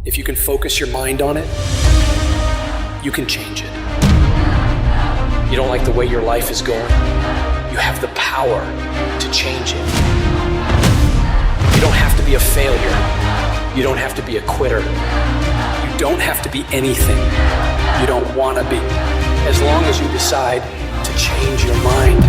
If you can focus your mind on it, you can change it. You don't like the way your life is going? You have the power to change it. You don't have to be a failure. You don't have to be a quitter. You don't have to be anything you don't want to be, as long as you decide to change your mind.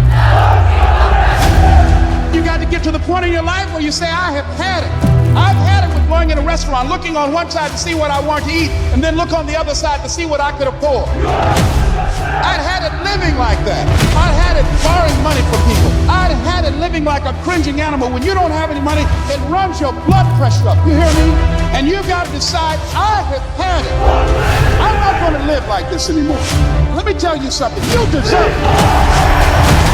You got to get to the point in your life where you say, I have had it. I've had it with going in a restaurant, looking on one side to see what I want to eat, and then look on the other side to see what I could afford. I'd had it living like that. I'd had it borrowing money from people. I'd had it living like a cringing animal. When you don't have any money, it runs your blood pressure up. You hear me? And you've got to decide, I have had it. I'm not going to live like this anymore. Let me tell you something. You deserve it.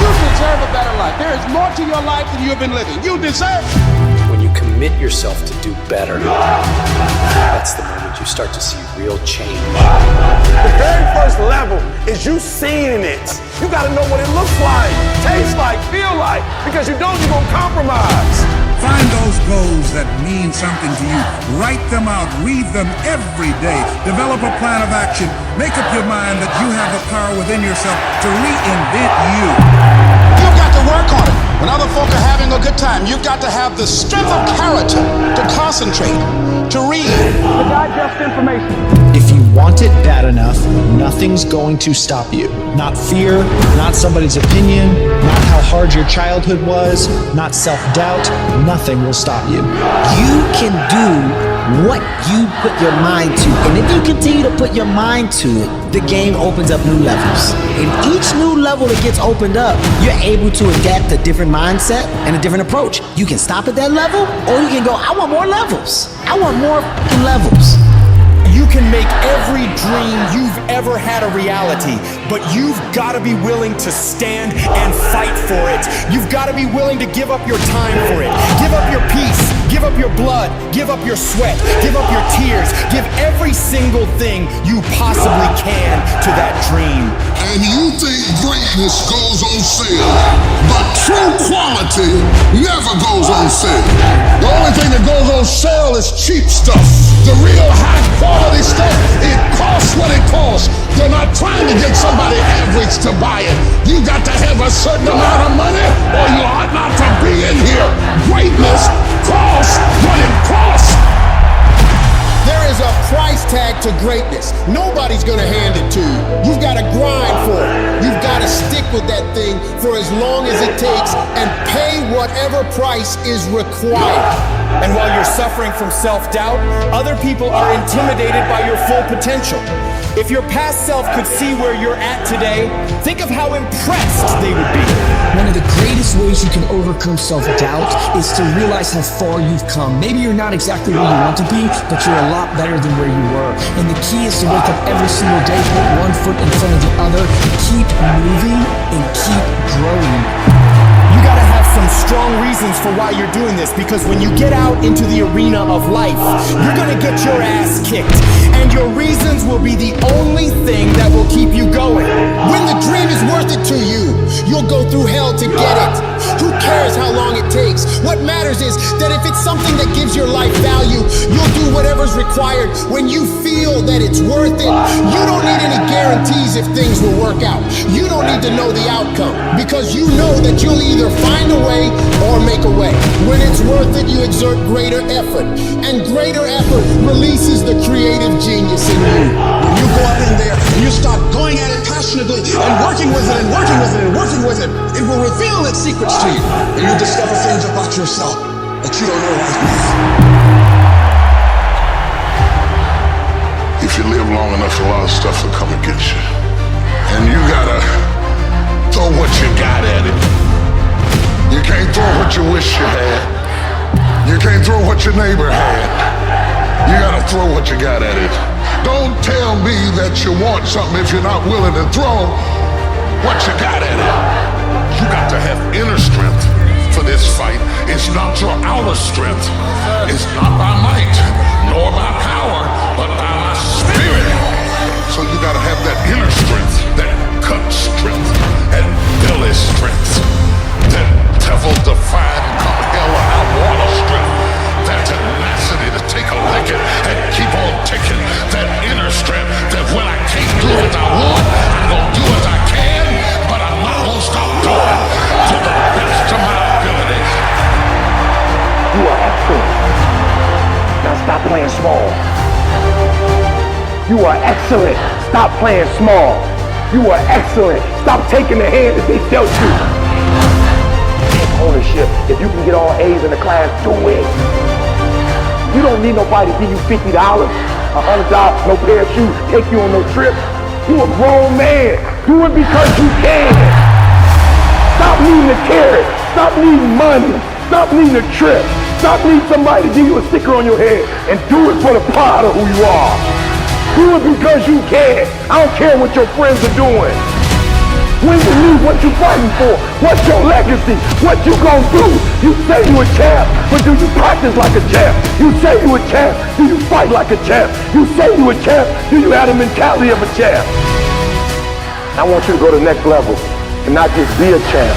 You deserve a better life. There is more to your life than you've been living. You deserve it. When you commit yourself to do better, that's the moment you start to see real change. The very first level is you seeing it. You gotta know what it looks like, tastes like, feel like, because you don't, you're gonna compromise. Find those goals that mean something to you. Write them out, read them every day. Develop a plan of action. Make up your mind that you have the power within yourself to reinvent you. You've got to work on it. When other folk are having a good time, you've got to have the strength of character to concentrate, to read, to digest information. If you want it bad enough, nothing's going to stop you. Not fear, not somebody's opinion, not how hard your childhood was, not self-doubt. Nothing will stop you. You can do what you put your mind to. And if you continue to put your mind to it, the game opens up new levels. And each new level that gets opened up, you're able to adapt a different mindset and a different approach. You can stop at that level, or you can go, I want more levels. I want more levels. You can make every dream you've ever had a reality, but you've got to be willing to stand and fight for it. You've got to be willing to give up your time for it. Give up your peace, give up your blood, give up your sweat, give up your tears, give every single thing you possibly can to that dream. And you think greatness goes on sale, but true quality never goes on sale. The only thing that goes on sale is cheap stuff. The real high quality stuff, it costs what it costs. They're not trying to get somebody average to buy it. You got to have a certain amount of money or you ought not to be in here. Greatness costs what it costs. There is a price tag to greatness. Nobody's gonna hand it to you. You've gotta grind for it. You've gotta stick with that thing for as long as it takes and pay whatever price is required. And while you're suffering from self-doubt, other people are intimidated by your full potential. If your past self could see where you're at today, think of how impressed they would be. One of the greatest ways you can overcome self-doubt is to realize how far you've come. Maybe you're not exactly where you want to be, but you're a lot better than where you were. And the key is to wake up every single day, put one foot in front of the other, keep moving, and keep growing. You gotta have some strong reasons for why you're doing this, because when you get out into the arena of life, you're gonna get your ass kicked, and your reasons will be the only thing that will keep you going. When the dream is worth it to you, you'll go through hell to get it. Who cares how long it takes? What matters is that if it's something that gives your life value, you'll do whatever's required when you feel that it's worth it. You don't need any guarantees if things will work out. You don't need to know the outcome, because you know that you'll either find a way or make a way. When it's worth it, you exert greater effort, and greater effort releases the creative genius in you. When you go out in there and you start going at it passionately and working with it and working with it and working with it, it will reveal its secrets to you, and you discover things about yourself that you don't know right now. If you live long enough, a lot of stuff will come and get you. And you gotta throw what you got at it. You can't throw what you wish you had. You can't throw what your neighbor had. You gotta throw what you got at it. Don't tell me that you want something if you're not willing to throw what you got at it. You got to have inner strength for this fight. It's not your outer strength. It's not by might, nor by power, but by my spirit. So you gotta have that inner strength, that cut strength, and belly strength, that devil-defying come hell or high water strength, that tenacity to take a licking and keep on You are excellent. Stop playing small. You are excellent. Stop taking the hand that they dealt you. Take ownership. If you can get all A's in the class, do it. You don't need nobody to give you $50, $100, no pair of shoes, take you on no trip. You a grown man. Do it because you can. Stop needing a carrot. Stop needing money. Stop needing a trip. Stop needing somebody to give you a sticker on your head and do it for the pride of who you are. Do it because you can. I don't care what your friends are doing. When you lose, what you fighting for? What's your legacy? What you gonna do? You say you a champ, but do you practice like a champ? You say you a champ, do you fight like a champ? You say you a champ, do you have the mentality of a champ? I want you to go to the next level and not just be a champ,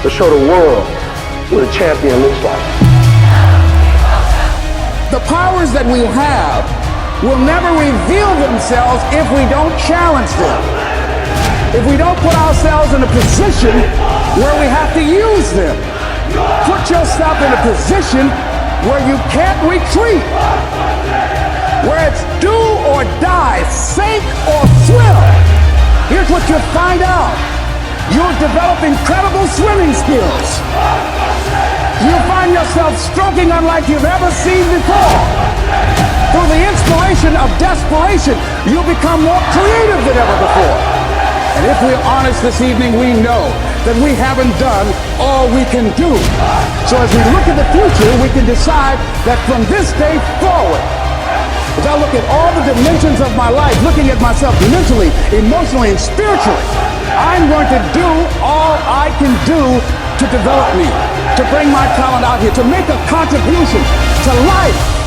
but show the world what a champion looks like. The powers that we have will never reveal themselves if we don't challenge them. If we don't put ourselves in a position where we have to use them. Put yourself in a position where you can't retreat. Where it's do or die, sink or swim. Here's what you'll find out. You'll develop incredible swimming skills. You'll find yourself stroking unlike you've ever seen before. Through the inspiration of desperation, you'll become more creative than ever before. And if we're honest this evening, we know that we haven't done all we can do. So as we look at the future, we can decide that from this day forward, as I look at all the dimensions of my life, looking at myself mentally, emotionally, and spiritually, I'm going to do all I can do to develop me, to bring my talent out here, to make a contribution to life,